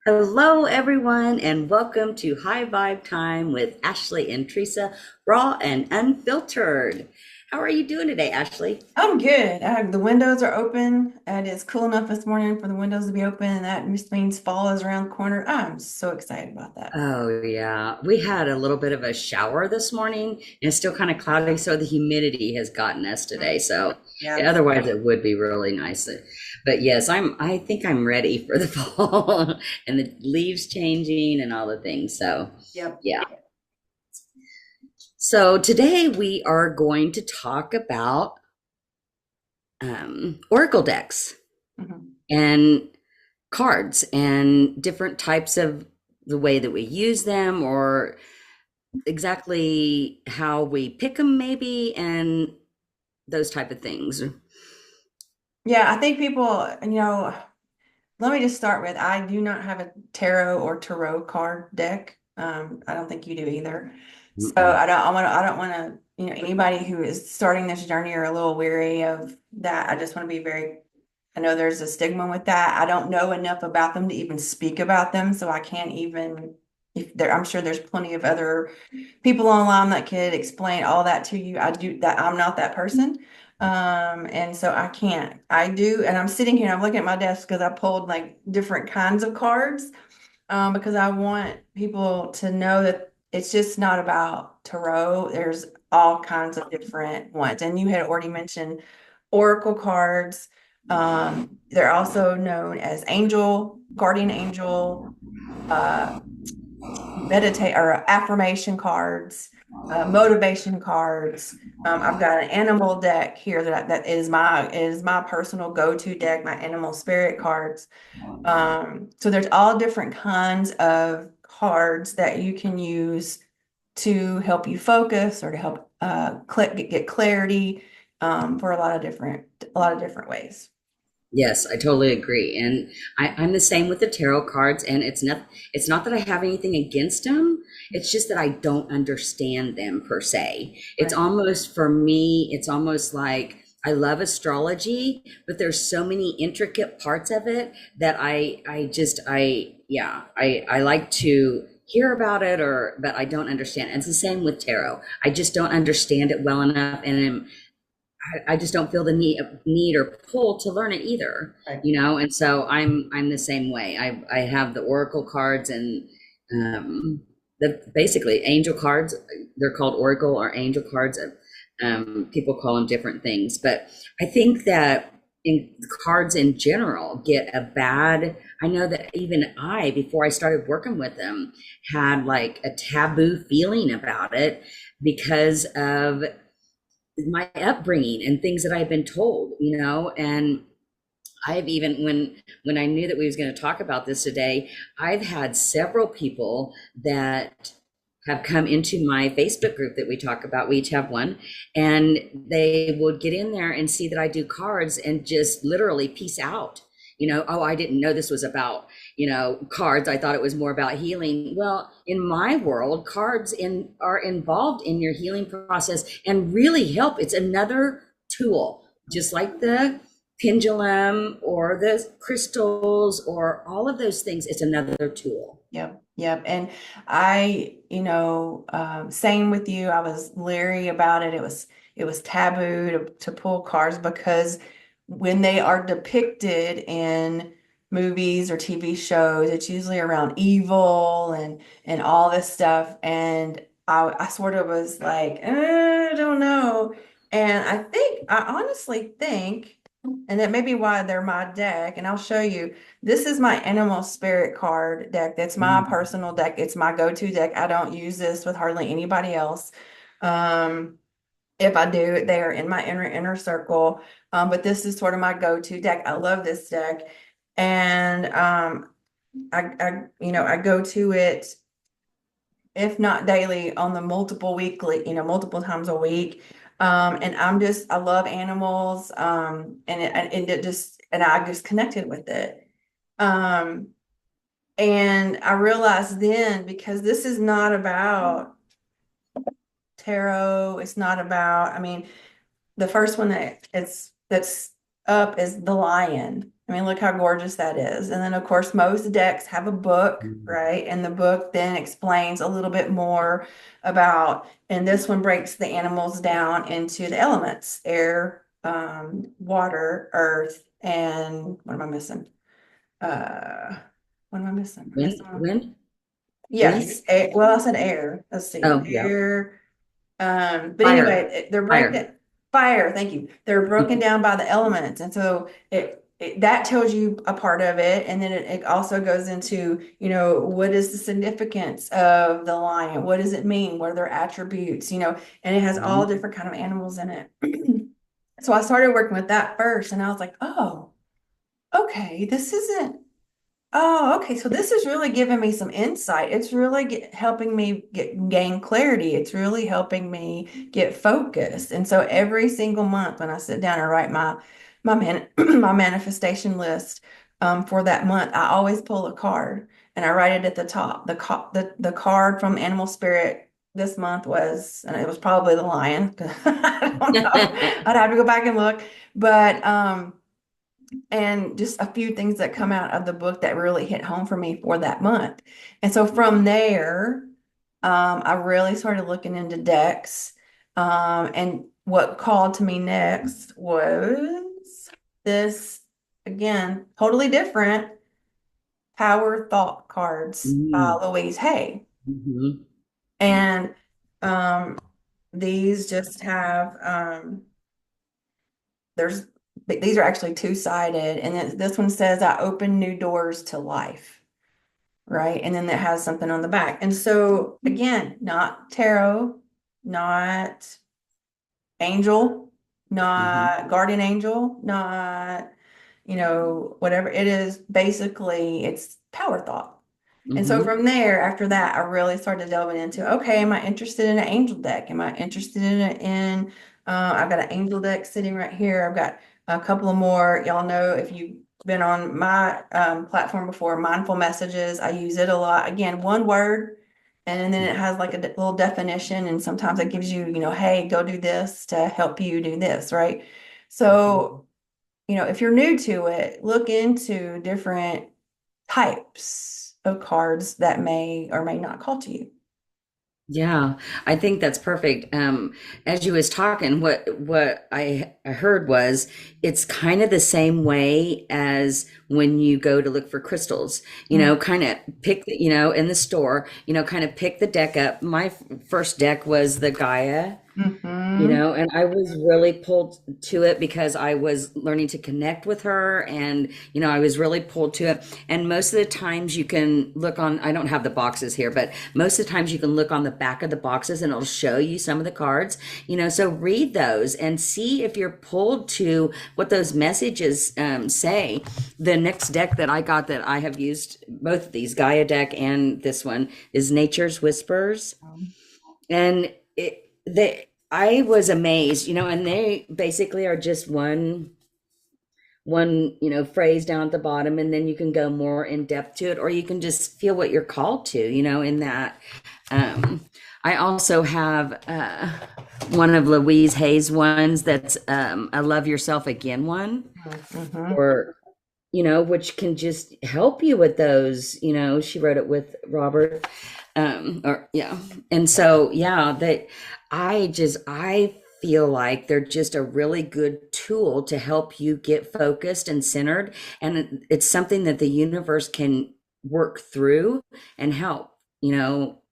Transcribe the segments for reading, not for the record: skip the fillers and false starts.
Hello, everyone, and welcome to High Vibe Time with Ashley and Teresa, raw and unfiltered. How are you doing today, Ashley? I'm good. The windows are open. It is cool enough this morning for the windows to be open, and that just means fall is around the corner. I'm so excited about that. Oh, yeah. We had a little bit of a shower this morning, and it's still kind of cloudy, so the humidity has gotten us today. So, Yeah. yeah, otherwise, it would be really nice. But yes, I think I'm ready for the fall and the leaves changing and all the things. So, Yep. yeah. So, today we are going to talk about Oracle decks Mhm. and cards and different types of the way that we use them or exactly how we pick them maybe and those type of things. Yeah, I think people, let me just start with I do not have a tarot card deck. I don't think you do either. So Mm-mm. I don't want to, anybody who is starting this journey or a little weary of that. I just want to be very I know there's a stigma with that. I don't know enough about them to even speak about them, so I can't even if there I'm sure there's plenty of other people online that could explain all that to you. I do that I'm not that person. And so I can't. I do, and I'm sitting here and I'm looking at my desk because I pulled like different kinds of cards because I want people to know that it's just not about tarot. There's all kinds of different ones. And you had already mentioned oracle cards. They're also known as guardian angel, uh, meditate or affirmation cards, motivation cards. I've got an animal deck here that is my personal go-to deck, my animal spirit cards. So there's all different kinds of cards that you can use to help you focus or to help get clarity for a lot of different ways. Yes, I totally agree. And I'm the same with the tarot cards, and it's not that I have anything against them. It's just that I don't understand them per se. It's Right. almost for me, it's almost like I love astrology, but there's so many intricate parts of it that I like to hear about it or but I don't understand. And it's the same with tarot. I just don't understand it well enough and I just don't feel the need or pull to learn it either, Right. you know. And so I'm the same way. I have the oracle cards and the basically angel cards. They're called oracle or angel cards. People call them different things, but I think that in cards in general get a bad. I know that even I, before I started working with them, had like a taboo feeling about it because of my upbringing and things that I've been told, you know, and I've even when I knew that we was going to talk about this today, I've had several people that have come into my Facebook group that we talk about. We each have one, and they would get in there and see that I do cards and just literally peace out. You know, oh, I didn't know this was about, cards. I thought it was more about healing. Well, in my world, are involved in your healing process and really help. It's another tool, just like the pendulum or the crystals or all of those things. It's another tool. Yep, yep. And same with you. I was leery about it. It was taboo to pull cards because when they are depicted in movies or TV shows, it's usually around evil and all this stuff. And I sort of was like, I don't know. And I honestly think, and that may be why they're my deck, and I'll show you. This is my animal spirit card deck. That's my Mm. personal deck. It's my go-to deck. I don't use this with hardly anybody else. Um, if I do, they are in my inner circle. But this is sort of my go-to deck. I love this deck. And I go to it if not daily on the multiple weekly, multiple times a week. And I love animals. And I just connected with it. Um, and I realized then because this is not about tarot, it's not about, I mean, the first one that's up is the lion. I mean, look how gorgeous that is. And then, of course, most decks have a book, Mm. right? And the book then explains a little bit more about, and this one breaks the animals down into the elements: air, water, earth, and what am I missing? What am I missing? I'm missing one. Wind, wind. Yes, well, I said air. Let's see, Oh, yeah. air. But Fire, anyway, they're fire. broken. Fire, thank you. They're broken down by the elements, and so that tells you a part of it, and then it also goes into, what is the significance of the lion? What does it mean? What are their attributes? And it has all Mhm. different kind of animals in it. So I started working with that first, and I was like, oh, okay, this isn't. Oh, okay. So this is really giving me some insight. It's really helping me gain clarity. It's really helping me get focused. And so every single month when I sit down and write my manifestation list for that month, I always pull a card and I write it at the top. The card from Animal Spirit this month was, and it was probably the lion. I don't know. I'd have to go back and look, but and just a few things that come out of the book that really hit home for me for that month. And so from there, I really started looking into decks. And what called to me next was this, again, totally different Power Thought cards by Mm. Louise Hay. Mhm. And um, these just have, there's these are actually two-sided, and then this one says I open new doors to life, right? And then it has something on the back. And so again, not tarot, not angel, Mhm. not guardian angel, not, whatever it is. Basically, it's power thought. And so Mhm. from there, after that, I really started delving into, okay, am I interested in an angel deck? Am I interested I've got an angel deck sitting right here. I've got a couple of more. Y'all know, if you've been on my platform before, mindful messages. I use it a lot. Again, one word, and then it has like a little definition. And sometimes it gives you, hey, go do this to help you do this, right? Mhm. So, if you're new to it, look into different types of cards that may or may not call to you. Yeah, I think that's perfect. As you was talking, what I heard was it's kind of the same way as when you go to look for crystals. Kind of pick in the store. Kind of pick the deck up. My first deck was the Gaia. Mm-hmm. And I was really pulled to it because I was learning to connect with her, and I was really pulled to it. And most of the times you can look on, I don't have the boxes here, but most of the times you can look on the back of the boxes and it'll show you some of the cards. So read those and see if you're pulled to what those messages say. The next deck that I got, that I have used, both of these, Gaia deck and this one, is Nature's Whispers. And I was amazed, and they basically are just one phrase down at the bottom, and then you can go more in depth to it, or you can just feel what you're called to, in that. um I also have one of Louise Hay's ones that's a Love Yourself Again one, Mm-hmm. or which can just help you with those. She wrote it with Robert. Or yeah. And so, yeah, I feel like they're just a really good tool to help you get focused and centered. And it's something that the universe can work through and help, you know,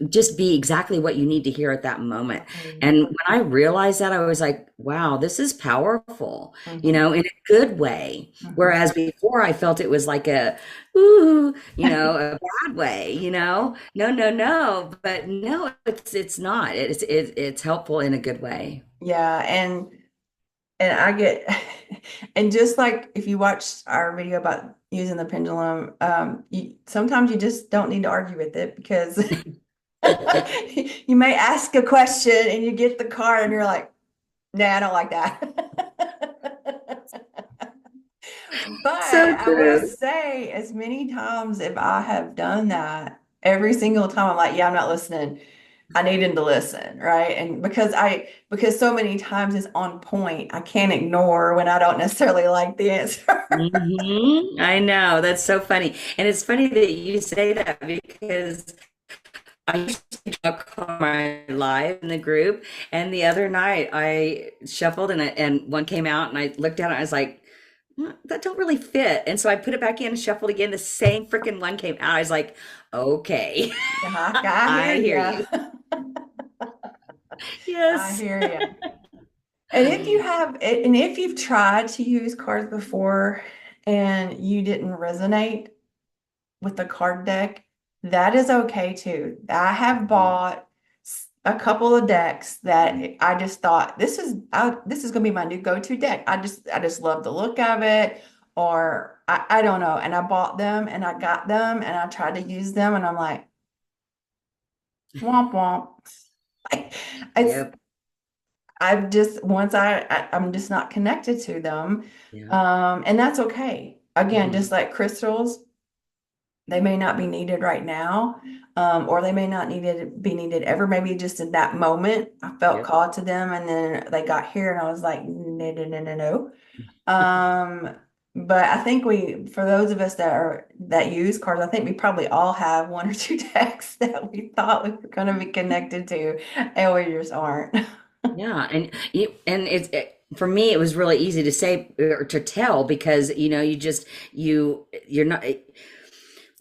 just be exactly what you need to hear at that moment. And when I realized that, I was like, wow, this is powerful, Mm-hmm. in a good way. Mm-hmm. Whereas before I felt it was like ooh, a bad way, no, no, no. But no, it's not. It's helpful in a good way. Yeah, and I get and just like if you watch our video about using the pendulum, sometimes you just don't need to argue with it, because you may ask a question and you get the card and you're like, nah, I don't like that. But So I will true. say, as many times if I have done that, every single time I'm like, yeah, I'm not listening. I need him to listen, right? And because so many times it's on point, I can't ignore when I don't necessarily like the answer. I know. That's so funny. And it's funny that you say that because I used to talk on my live in the group, and the other night I shuffled and one came out, and I looked at it, and I was like, that don't really fit. And so I put it back in and shuffled again. The same freaking one came out. I was like, okay, I hear I hear you. you. I Yes. hear you. And if you've tried to use cards before and you didn't resonate with the card deck, that is okay too. I have bought a couple of decks that I just thought this is gonna be my new go-to deck. I just love the look of it, or I don't know. And I bought them and I got them and I tried to use them and I'm like, womp womp. Like, it's Yep. I've just I'm just not connected to them. Yeah. And that's okay. Again, Mhm. just like crystals, they may not be needed right now, or they may not be needed ever. Maybe just in that moment, I felt Yep. called to them, and then they got here, and I was like, no, no, no, no, no. But I think for those of us that use cards, I think we probably all have one or two decks that we thought we were going to be connected to, and we just aren't. Yeah, and for me, it was really easy to say or to tell because you're not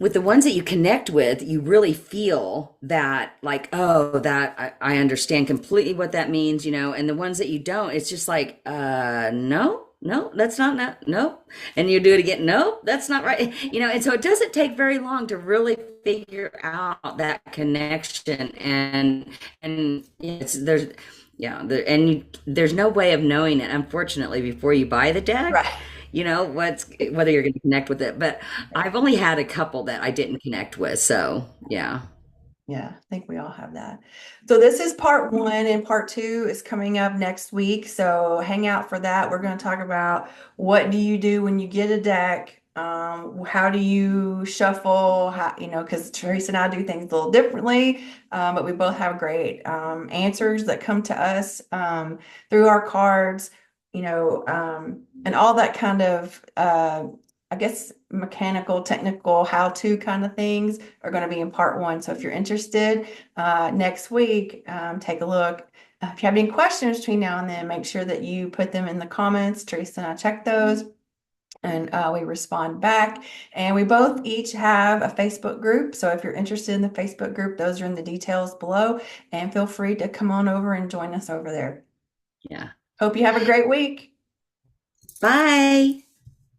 with the ones that you connect with, you really feel that like, oh, that I understand completely what that means, and the ones that you don't, it's just like, no, no, that's not, no, no. And you do it again, no, that's not right. And so it doesn't take very long to really figure out that connection and there's no way of knowing it, unfortunately, before you buy the deck, Right. whether you're going to connect with it. But I've only had a couple that I didn't connect with. So, yeah. Yeah, I think we all have that. So this is part one, and part two is coming up next week. So hang out for that. We're going to talk about what do you do when you get a deck? How do you shuffle? Because Teresa and I do things a little differently, but we both have great answers that come to us through our cards, and all that kind of I guess mechanical, technical, how-to kind of things are going to be in part one. So if you're interested, next week, take a look. If you have any questions between now and then, make sure that you put them in the comments. Teresa and I check those and we respond back. And we both each have a Facebook group. So if you're interested in the Facebook group, those are in the details below. And feel free to come on over and join us over there. Yeah. Hope you have a great week. Bye.